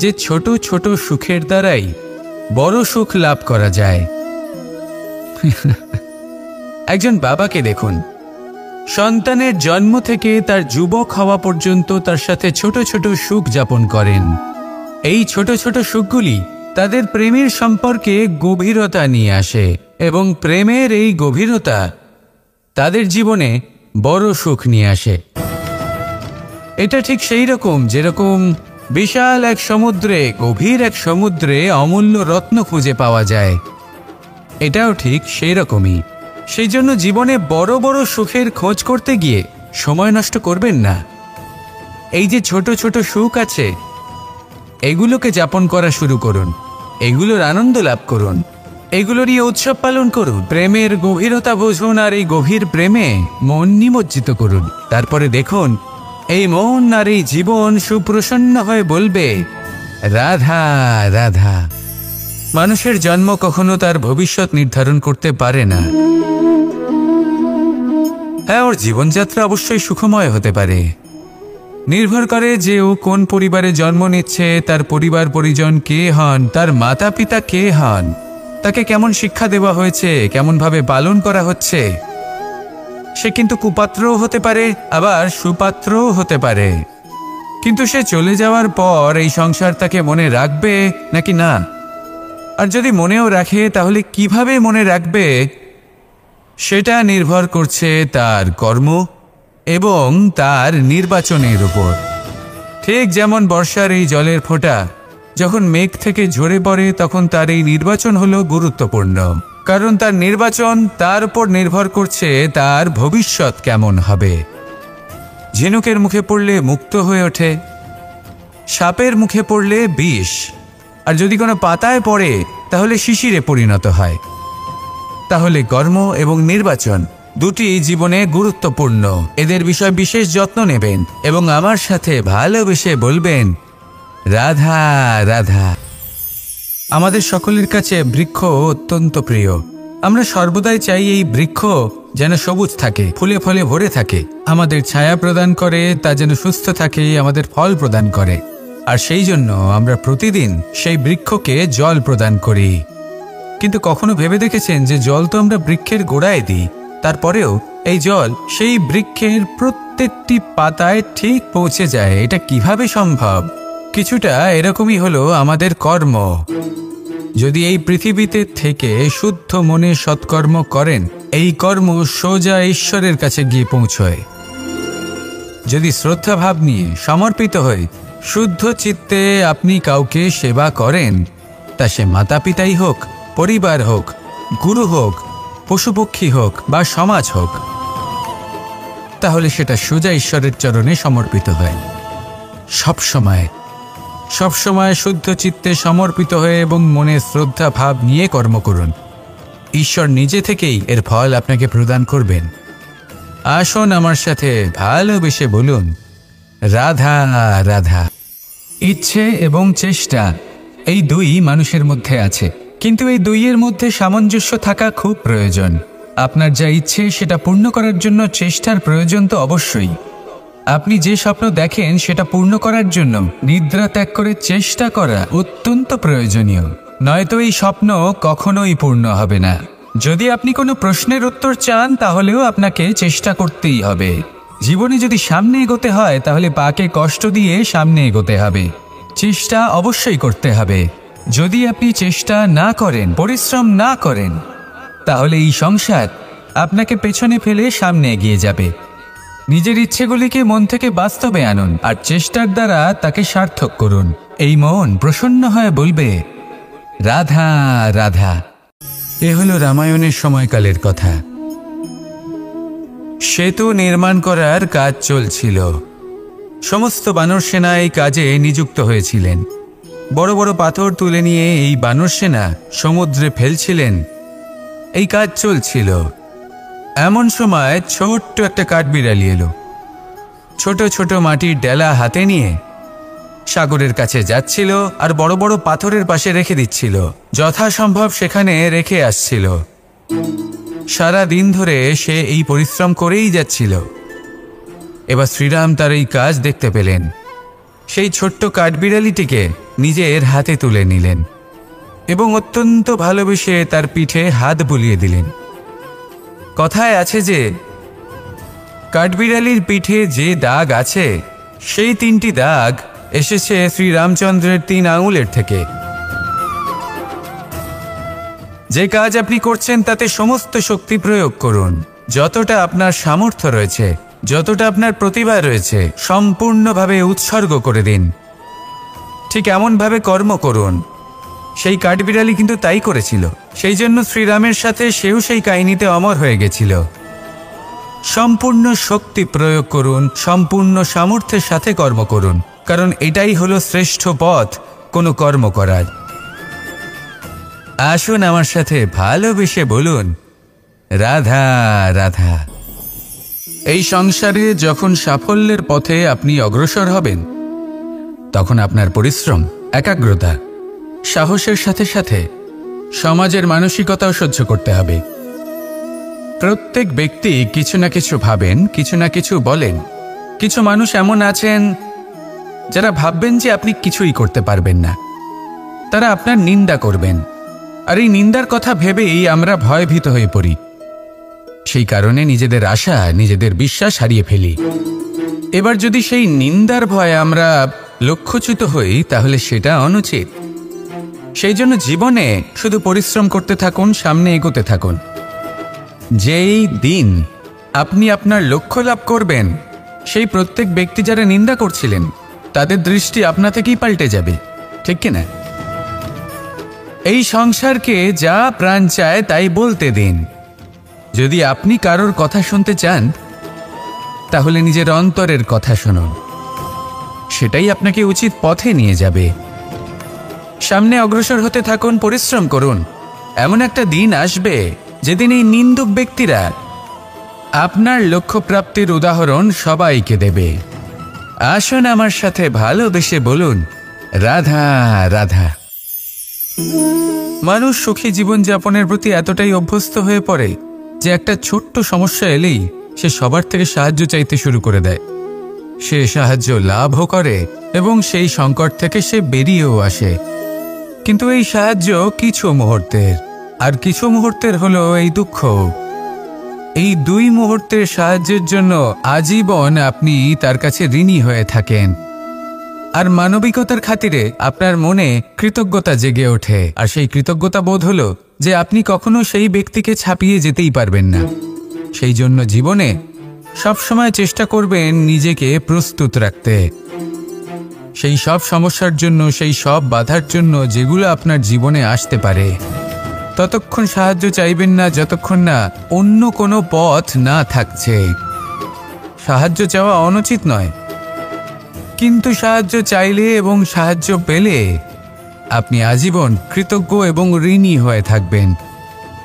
যে ছোট ছোট সুখের দ্বারাই বড় সুখ লাভ করা যায়? একজন বাবাকে দেখুন, সন্তানের জন্ম থেকে তার যুবক হওয়া পর্যন্ত তার সাথে ছোট ছোট সুখ যাপন করেন। এই ছোট ছোট সুখগুলি তাদের প্রেমের সম্পর্কে গভীরতা নিয়ে আসে এবং প্রেমের এই গভীরতা তাদের জীবনে বড় সুখ নিয়ে আসে। এটা ঠিক সেই রকম যেরকম বিশাল এক সমুদ্রে, গভীর এক সমুদ্রে অমূল্য রত্ন খুঁজে পাওয়া যায়। এটাও ঠিক সেই রকমই। সেই জন্য জীবনে বড় বড় সুখের খোঁজ করতে গিয়ে সময় নষ্ট করবেন না। এই যে ছোট ছোট সুখ আছে, এগুলোকে যাপন করা শুরু করুন। এগুলোর আনন্দ লাভ করুন, এগুলো নিয়ে উৎসব পালন করুন, প্রেমের গভীরতা বুঝুন আর এই গভীর প্রেমে মন নিমজ্জিত করুন। তারপরে দেখুন এই মন আর এই জীবন সুপ্রসন্ন হয়ে বলবে রাধা রাধা। মানুষের জন্ম কখনো তার ভবিষ্যৎ নির্ধারণ করতে পারে না। হ্যাঁ, ওর জীবনযাত্রা অবশ্যই সুখময় হতে পারে, নির্ভর করে যে ও কোন পরিবারে জন্ম নিচ্ছে, তার পরিবার পরিজন কে হন, তার মাতা পিতা কে হন, তাকে কেমন শিক্ষা দেওয়া হয়েছে, কেমনভাবে পালন করা হচ্ছে। সে কিন্তু কুপাত্রও হতে পারে, আবার সুপাত্রও হতে পারে। কিন্তু সে চলে যাওয়ার পর এই সংসার তাকে মনে রাখবে নাকি না, আর যদি মনেও রাখে তাহলে কিভাবে মনে রাখবে সেটা নির্ভর করছে তার কর্ম এবং তার নির্বাচনের উপর। ঠিক যেমন বর্ষার এই জলের ফোঁটা যখন মেঘ থেকে ঝরে পড়ে, তখন তার এই নির্বাচন হলো গুরুত্বপূর্ণ, কারণ তার নির্বাচন তার উপর নির্ভর করছে তার ভবিষ্যৎ কেমন হবে। ঝিনুকের মুখে পড়লে মুক্ত হয়ে ওঠে, সাপের মুখে পড়লে বিষ, আর যদি কোনো পাতায় পড়ে তাহলে শিশিরে পরিণত হয়। তাহলে কর্ম এবং নির্বাচন দুটি জীবনে গুরুত্বপূর্ণ। এদের বিষয়ে বিশেষ যত্ন নেবেন এবং আমার সাথে ভালোবেসে বলবেন রাধা রাধা। আমাদের সকলের কাছে বৃক্ষ অত্যন্ত প্রিয়। আমরা সর্বদাই চাই এই বৃক্ষ যেন সবুজ থাকে, ফুলে ফলে ভরে থাকে, আমাদের ছায়া প্রদান করে, তা যেন সুস্থ থাকে, আমাদের ফল প্রদান করে। আর সেই জন্য আমরা প্রতিদিন সেই বৃক্ষকে জল প্রদান করি। কিন্তু কখনো ভেবে দেখেছেন যে জল তো আমরা বৃক্ষের গোড়ায় দিই, তারপরেও এই জল সেই বৃক্ষের প্রত্যেকটি পাতায় ঠিক পৌঁছে যায়? এটা কিভাবে সম্ভব? কিছুটা এরকমই হলো আমাদের কর্ম। যদি এই পৃথিবীতে থেকে শুদ্ধ মনে সৎকর্ম করেন, এই কর্ম সোজা ঈশ্বরের কাছে গিয়ে পৌঁছয়। যদি শ্রদ্ধাভাব নিয়ে সমর্পিত হয়ে শুদ্ধ চিত্তে আপনি কাউকে সেবা করেন, তা সে মাতা পিতাই হোক, পরিবার হোক, গুরু হোক, পশুপক্ষী হোক বা সমাজ হোক, তাহলে সেটা সোজা ঈশ্বরের চরণে সমর্পিত হয়। সবসময় শুদ্ধ চিত্তে সমর্পিত হয়ে এবং মনে শ্রদ্ধা ভাব নিয়ে কর্ম করুন। ঈশ্বর নিজে থেকেই এর ফল আপনাকে প্রদান করবেন। আসুন আমার সাথে ভালোবেসে বলুন রাধা রাধা। ইচ্ছে এবং চেষ্টা এই দুই মানুষের মধ্যে আছে, কিন্তু এই দুইয়ের মধ্যে সামঞ্জস্য থাকা খুব প্রয়োজন। আপনার যা ইচ্ছে সেটা পূর্ণ করার জন্য চেষ্টার প্রয়োজন তো অবশ্যই। আপনি যে স্বপ্ন দেখেন সেটা পূর্ণ করার জন্য নিদ্রা ত্যাগ করে চেষ্টা করা অত্যন্ত প্রয়োজনীয়, নয়তো এই স্বপ্ন কখনোই পূর্ণ হবে না। যদি আপনি কোনো প্রশ্নের উত্তর চান তাহলেও আপনাকে চেষ্টা করতেই হবে। জীবনে যদি সামনে এগোতে হয় তাহলে পাকে কষ্ট দিয়ে সামনে এগোতে হবে, চেষ্টা অবশ্যই করতে হবে। যদি আপনি চেষ্টা না করেন, পরিশ্রম না করেন, তাহলে এই সংসার আপনাকে পেছনে ফেলে সামনে এগিয়ে যাবে। নিজের ইচ্ছেগুলিকে মন থেকে বাস্তবে আনুন আর চেষ্টার দ্বারা তাকে সার্থক করুন। এই মন প্রসন্ন হয়ে বলবে রাধা রাধা। এ হলো রামায়ণের সময়কালের কথা। সেতু নির্মাণ করার কাজ চলছিল। সমস্ত বানর সেনা এই কাজে নিযুক্ত হয়েছিলেন। বড় বড় পাথর তুলে নিয়ে এই বানর সেনা সমুদ্রে ফেলছিলেন। এই কাজ চলছিল। এমন সময় ছোট্ট একটা কাঠবিড়ালি এলো। ছোট ছোট মাটির ডেলা হাতে নিয়ে সাগরের কাছে যাচ্ছিল আর বড় বড় পাথরের পাশে রেখে দিচ্ছিল, যথাসম্ভব সেখানে রেখে আসছিল। সারা দিন ধরে সে এই পরিশ্রম করেই যাচ্ছিল। এবার শ্রীরাম তার এই কাজ দেখতে পেলেন। সেই ছোট্ট কাঠবিড়ালিটিকে নিজের হাতে তুলে নিলেন এবং অত্যন্ত ভালোবেসে তার পিঠে হাত বুলিয়ে দিলেন। কথায় আছে যে কাঠবিড়ালির পিঠে যে দাগ আছে সেই 3টি দাগ এসেছে শ্রীরামচন্দ্রের 3 আঙুলের থেকে। যে কাজ আপনি করছেন তাতে সমস্ত শক্তি প্রয়োগ করুন, যতটা আপনার সামর্থ্য রয়েছে, যতটা আপনার প্রতিভা রয়েছে, সম্পূর্ণভাবে উৎসর্গ করে দিন। ঠিক এমনভাবে কর্ম করুন। সেই কাঠবিড়ালি কিন্তু তাই করেছিল। সেই জন্য শ্রীরামের সাথে সেও সেই কাহিনীতে অমর হয়ে গেছিল। সম্পূর্ণ শক্তি প্রয়োগ করুন, সম্পূর্ণ সামর্থ্যের সাথে কর্ম করুন, কারণ এটাই হলো শ্রেষ্ঠ পথ কোনো কর্ম করার। আসুন আমার সাথে ভালোবেসে বলুন, রাধা রাধা। এই সংসারে যখন সাফল্যের পথে আপনি অগ্রসর হবেন, তখন আপনার পরিশ্রম, একাগ্রতা, সাহসের সাথে সাথে সমাজের মানসিকতাও সহ্য করতে হবে। প্রত্যেক ব্যক্তি কিছু না কিছু ভাবেন, কিছু না কিছু বলেন। কিছু মানুষ এমন আছেন যারা ভাববেন যে আপনি কিছুই করতে পারবেন না, তারা আপনার নিন্দা করবেন। আর এই নিন্দার কথা ভেবেই আমরা ভয়ভীত হয়ে পড়ি। সেই কারণে নিজেদের আশা, নিজেদের বিশ্বাস হারিয়ে ফেলি। এবার যদি সেই নিন্দার ভয়ে আমরা লক্ষ্যচ্যুত হই, তাহলে সেটা অনুচিত। সেই জন্য জীবনে শুধু পরিশ্রম করতে থাকুন, সামনে এগোতে থাকুন। যেই দিন আপনি আপনার লক্ষ্য লাভ করবেন, সেই প্রত্যেক ব্যক্তি যারা নিন্দা করছিলেন, তাদের দৃষ্টি আপনা থেকেই পাল্টে যাবে, ঠিক কিনা? এই সংসারকে যা প্রাণ চায় তাই বলতে দিন। যদি আপনি কারোর কথা শুনতে চান, তাহলে নিজের অন্তরের কথা শুনুন। সেটাই আপনাকে উচিত পথে নিয়ে যাবে। সামনে অগ্রসর হতে থাকুন, পরিশ্রম করুন। এমন একটা দিন আসবে যেদিন এই নিন্দুক ব্যক্তিরা আপনার লক্ষ্য প্রাপ্তির উদাহরণ সবাইকে দেবে। আসুন আমার সাথে ভালোবেসে বলুন, রাধা রাধা। মানুষ সুখী জীবনযাপনের প্রতি এতটাই অভ্যস্ত হয়ে পড়ে যে একটা ছোট্ট সমস্যা এলেই সে সবার থেকে সাহায্য চাইতে শুরু করে দেয়। সে সাহায্য লাভও করে এবং সেই সংকট থেকে সে বেরিয়েও আসে। কিন্তু এই সাহায্য কিছু মুহূর্তের, আর কিছু মুহূর্তের হলো এই দুঃখ। এই দুই মুহূর্তের সাহায্যের জন্য আজীবন আপনি তার কাছে ঋণী হয়ে থাকেন। আর মানবিকতার খাতিরে আপনার মনে কৃতজ্ঞতা জেগে ওঠে। আর সেই কৃতজ্ঞতা বোধ হলো যে আপনি কখনো সেই ব্যক্তিকে ছাপিয়ে যেতেই পারবেন না। সেই জন্য জীবনে সবসময় চেষ্টা করবেন নিজেকে প্রস্তুত রাখতে, সেই সব সমস্যার জন্য, সেই সব বাধার জন্য যেগুলো আপনার জীবনে আসতে পারে। ততক্ষণ সাহায্য চাইবেন না যতক্ষণ না অন্য কোনো পথ না থাকছে। সাহায্য চাওয়া অনুচিত নয়, কিন্তু সাহায্য চাইলে এবং সাহায্য পেলে আপনি আজীবন কৃতজ্ঞ এবং ঋণী হয়ে থাকবেন।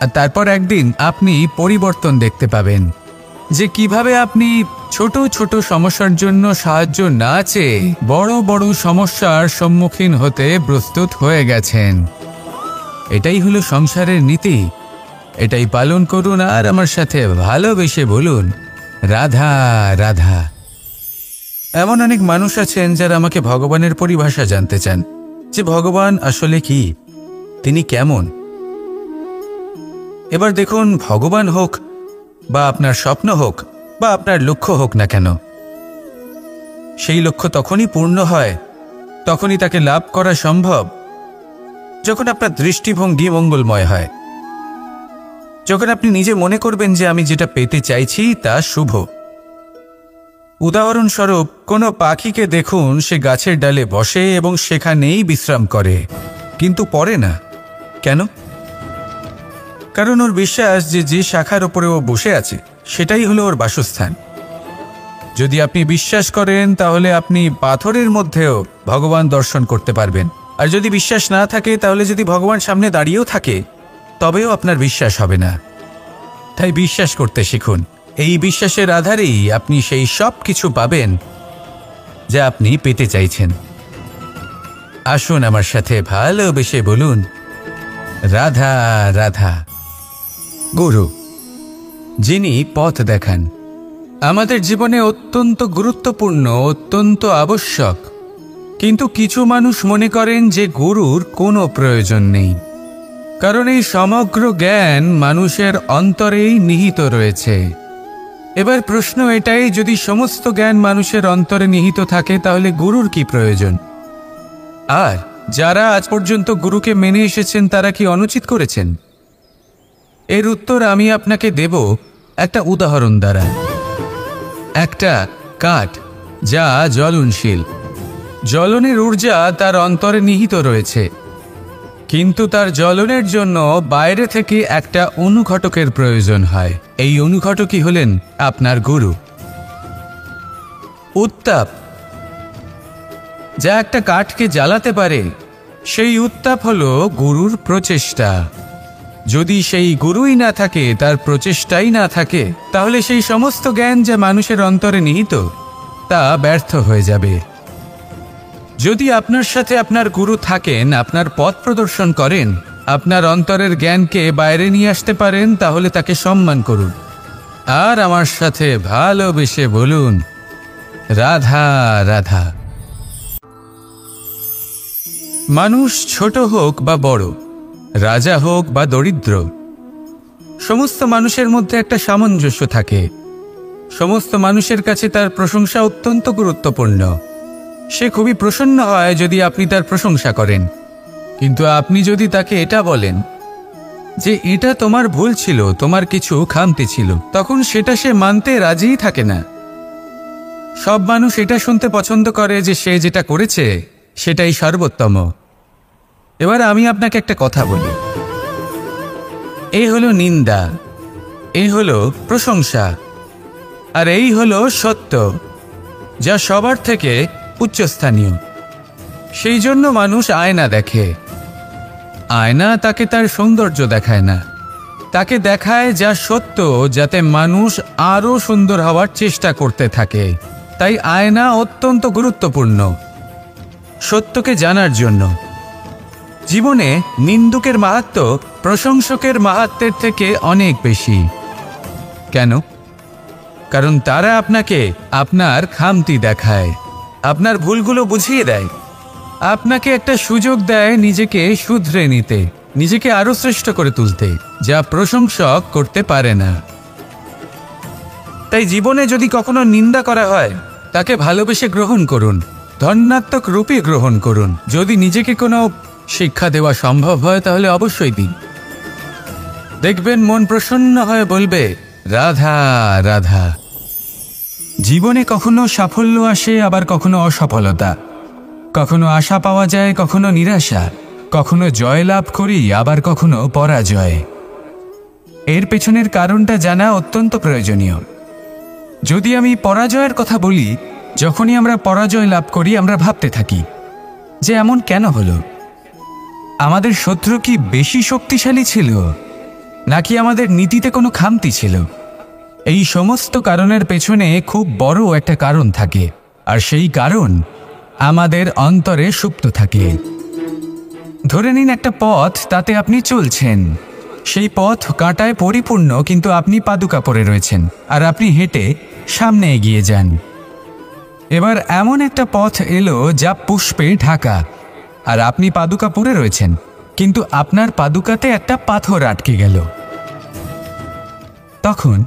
আর তারপর একদিন আপনি পরিবর্তন দেখতে পাবেন যে কিভাবে আপনি ছোট ছোট সমস্যার জন্য সাহায্য না চেয়ে বড় বড় সমস্যার সম্মুখীন হতে প্রস্তুত হয়ে গেছেন। এটাই হলো সংসারের নীতি। এটাই পালন করুন আর আমার সাথে ভালোবেসে বলুন, রাধা রাধা। এমন অনেক মানুষ আছেন যারা আমাকে ভগবানের পরিভাষা জানতে চান, যে ভগবান আসলে কি, তিনি কেমন। এবার দেখুন, ভগবান হোক বা আপনার স্বপ্ন হোক বা আপনার লক্ষ্য হোক না কেন, সেই লক্ষ্য তখনই পূর্ণ হয়, তখনই তাকে লাভ করা সম্ভব যখন আপনার দৃষ্টিভঙ্গি মঙ্গলময় হয়। যখন আপনি নিজে মনে করবেন যে আমি যেটা পেতে চাইছি তা শুভ। উদাহরণস্বরূপ, কোনো পাখিকে দেখুন, সে গাছের ডালে বসে এবং সেখানেই বিশ্রাম করে, কিন্তু পড়ে না। কেন? কারণ ওর বিশ্বাস যে যে শাখার ওপরে ও বসে আছে সেটাই হলো ওর বাসস্থান। যদি আপনি বিশ্বাস করেন, তাহলে আপনি পাথরের মধ্যেও ভগবান দর্শন করতে পারবেন। আর যদি বিশ্বাস না থাকে, তাহলে যদি ভগবান সামনে দাঁড়িয়েও থাকে, তবেও আপনার বিশ্বাস হবে না। তাই বিশ্বাস করতে শিখুন। এই বিশ্বাসের আধারেই আপনি সেই সব কিছু পাবেন যা আপনি পেতে চাইছেন। আসুন আমার সাথে ভালোবেসে বলুন, রাধা রাধা। গুরু, যিনি পথ দেখান, আমাদের জীবনে অত্যন্ত গুরুত্বপূর্ণ, অত্যন্ত আবশ্যক। কিন্তু কিছু মানুষ মনে করেন যে গুরুর কোনো প্রয়োজন নেই, কারণ এই সমগ্র জ্ঞান মানুষের অন্তরেই নিহিত রয়েছে। এবার প্রশ্ন এটাই, যদি সমস্ত জ্ঞান মানুষের অন্তরে নিহিত থাকে, তাহলে গুরুর কি প্রয়োজন? আর যারা আজ পর্যন্ত গুরুকে মেনে এসেছেন, তারা কি অনুচিত করেছেন? এর উত্তর আমি আপনাকে দেব একটা উদাহরণ দ্বারা। একটা কাঠ যা জ্বলনশীল, জ্বলনের ঊর্জা তার অন্তরে নিহিত রয়েছে, কিন্তু তার জ্বলনের জন্য বাইরে থেকে একটা অনুঘটকের প্রয়োজন হয়। এই অনুঘটকই হলেন আপনার গুরু। উত্তাপ যা একটা কাঠকে জ্বালাতে পারে, সেই উত্তাপ হলো গুরুর প্রচেষ্টা। যদি সেই গুরুই না থাকে, তার প্রচেষ্টাই না থাকে, তাহলে সেই সমস্ত জ্ঞান যা মানুষের অন্তরে নিহিত তা ব্যর্থ হয়ে যাবে। যদি আপনার সাথে আপনার গুরু থাকেন, আপনার পথ প্রদর্শন করেন, আপনার অন্তরের জ্ঞানকে বাইরে নিয়ে আসতে পারেন, তাহলে তাকে সম্মান করুন আর আমার সাথে ভালোবেসে বলুন, রাধা রাধা। মানুষ ছোট হোক বা বড়, রাজা হোক বা দরিদ্র, সমস্ত মানুষের মধ্যে একটা সামঞ্জস্য থাকে। সমস্ত মানুষের কাছে তার প্রশংসা অত্যন্ত গুরুত্বপূর্ণ। সে খুবই প্রসন্ন হয় যদি আপনি তার প্রশংসা করেন, কিন্তু আপনি যদি তাকে এটা বলেন যে এটা তোমার ভুল ছিল, তোমার কিছু খামতি ছিল, তখন সেটা সে মানতে রাজিই থাকে না। সব মানুষ এটা শুনতে পছন্দ করে যে সে যেটা করেছে সেটাই সর্বোত্তম। এবার আমি আপনাকে একটা কথা বলি, এই হলো নিন্দা, এই হলো প্রশংসা, আর এই হলো সত্য, যা সবার থেকে উচ্চস্থানীয়। সেই জন্য মানুষ আয়না দেখে। আয়না তাকে তার সৌন্দর্য দেখায় না, তাকে দেখায় যা সত্য, যাতে মানুষ আরও সুন্দর হওয়ার চেষ্টা করতে থাকে। তাই আয়না অত্যন্ত গুরুত্বপূর্ণ সত্যকে জানার জন্য। জীবনে নিন্দুকের মাহাত্ম্য প্রশংসকের মাহাত্ম্যের থেকে অনেক বেশি। কেন? কারণ তারা আপনাকে আপনার খামতি দেখায়, আপনার ভুলগুলো বুঝিয়ে দেয়, আপনাকে একটা সুযোগ দেয় নিজেকে শুধরে নিতে, নিজেকে আরো শ্রেষ্ঠ করে তুলতে, যা প্রশংসক করতে পারে না। তাই জীবনে যদি কখনো নিন্দা করা হয়, তাকে ভালোবেসে গ্রহণ করুন, ধন্যাত্মক রূপে গ্রহণ করুন। যদি নিজেকে কোনো শিক্ষা দেওয়া সম্ভব হয় তাহলে অবশ্যই দিন। দেখবেন মন প্রসন্ন হয়ে বলবে, রাধা রাধা। জীবনে কখনো সাফল্য আসে, আবার কখনো অসফলতা, কখনো আশা পাওয়া যায়, কখনো নিরাশা, কখনো জয় লাভ করি, আবার কখনো পরাজয়। এর পেছনের কারণটা জানা অত্যন্ত প্রয়োজনীয়। যদি আমি পরাজয়ের কথা বলি, যখনই আমরা পরাজয় লাভ করি আমরা ভাবতে থাকি যে এমন কেন হলো? আমাদের শত্রু কি বেশি শক্তিশালী ছিল, নাকি আমাদের নীতিতে কোনো খামতি ছিল? এই সমস্ত কারণের পেছনে খুব বড় একটা কারণ থাকে, আর সেই কারণ আমাদের অন্তরে সুপ্ত থাকে। ধরে নিন একটা পথ, তাতে আপনি চলছেন, সেই পথ কাঁটায় পরিপূর্ণ, কিন্তু আপনি পাদুকা পরে রয়েছেন আর আপনি হেঁটে সামনে এগিয়ে যান। এবার এমন একটা পথ এলো যা পুষ্পে ঢাকা, আর আপনি পাদুকা পরে রয়েছেন, কিন্তু আপনার পাদুকাতে একটা পাথর আটকে গেল। তখন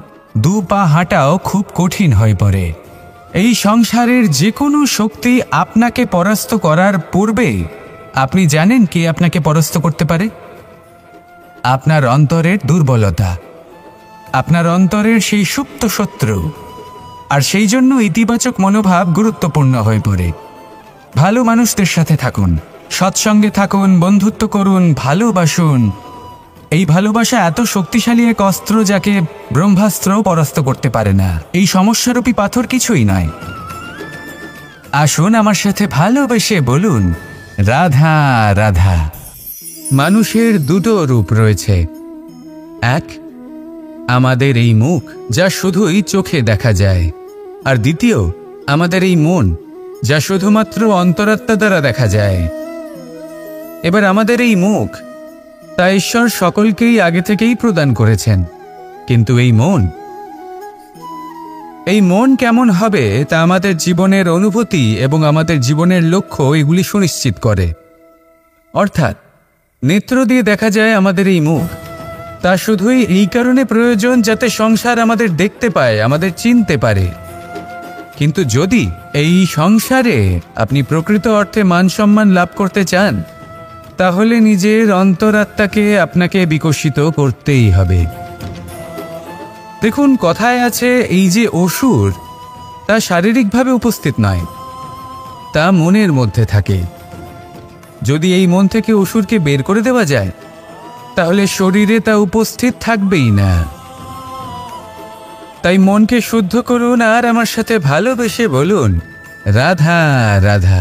দু পা হাঁটাও খুব কঠিন হয়ে পড়ে। এই সংসারের যে কোনো শক্তি আপনাকে পরাস্ত করার পূর্বে আপনি জানেন কে আপনাকে পরাস্ত করতে পারে? আপনার অন্তরের দুর্বলতা, আপনার অন্তরের সেই সুপ্ত শত্রু। আর সেই জন্য ইতিবাচক মনোভাব গুরুত্বপূর্ণ হয়ে পড়ে। ভালো মানুষদের সাথে থাকুন, সৎসঙ্গে থাকুন, বন্ধুত্ব করুন, ভালোবাসুন। এই ভালোবাসা এত শক্তিশালী এক অস্ত্র যাকে ব্রহ্মাস্ত্রও পরাস্ত করতে পারে না। এই সমস্যারূপী পাথর কিছুই নয়। আসুন আমার সাথে ভালোবেসে বলুন, রাধা রাধা। মানুষের দুটো রূপ রয়েছে। এক, আমাদের এই মুখ, যা শুধুই চোখে দেখা যায়, আর দ্বিতীয় আমাদের এই মন, যা শুধুমাত্র অন্তরাত্মা দ্বারা দেখা যায়। এবার আমাদের এই মুখ, তা ঈশ্বর সকলকেই আগে থেকেই প্রদান করেছেন, কিন্তু এই মন কেমন হবে তা আমাদের জীবনের অনুভূতি এবং আমাদের জীবনের লক্ষ্য এগুলি সুনিশ্চিত করে। অর্থাৎ নেত্র দিয়ে দেখা যায় আমাদের এই মুখ, তা শুধুই এই কারণে প্রয়োজন যাতে সংসার আমাদের দেখতে পায়, আমাদের চিনতে পারে। কিন্তু যদি এই সংসারে আপনি প্রকৃত অর্থে মান সম্মান লাভ করতে চান, তাহলে নিজের অন্তরাত্মাকে আপনাকে বিকশিত করতেই হবে। দেখুন, কথায় আছে এই যে অসুর, তা শারীরিকভাবে উপস্থিত নয়, তা মনের মধ্যে থাকে। যদি এই মন থেকে অসুরকে বের করে দেওয়া যায়, তাহলে শরীরে তা উপস্থিত থাকবেই না। তাই মনকে শুদ্ধ করুন আর আমার সাথে ভালোবেসে বলুন, রাধা রাধা।